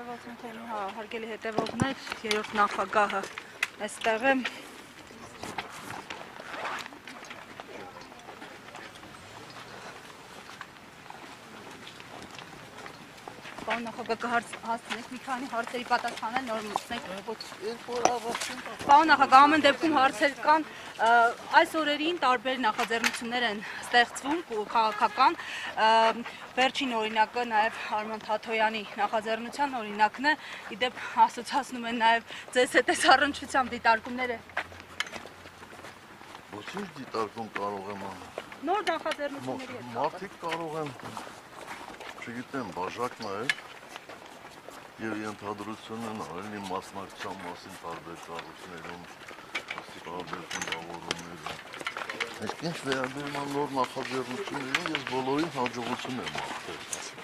Կառավարության թեմի հարգելի հետևողներ, երրորդ նախագահը այստեղ է։ Պարոն նախագահ, կհասցնեք մի քանի հարցերի պատասխանել, նոր մտցնենք։ Պարոն նախագահ, ամեն դեպքում հարցեր կան, այս օրերին տարբեր նախաձեռնություններ են ստեղծվում քաղաքական, վերջին օրինակը նաև Արման Թաթոյանի նախաձեռնության օրինակն է, իդեպ ասոցացնում են նաև ձեզ հետ այս առնչությամբ դիտարկումները։ Ոչինչ դիտարկում կարող եմ անել։ Նոր նախաձեռնությունների հետ։ Մարդիկ կարող են չգիտեմ, բաժակ նայել և ենթադրություն են արել իմ մասնակցության մասին տարբեր կառույցներում, տարբեր խմբավորումներում։ Իսկ ինչ վերաբերում նոր նախաձեռնություններին, ես բոլորին հաջողություն եմ մաղթել։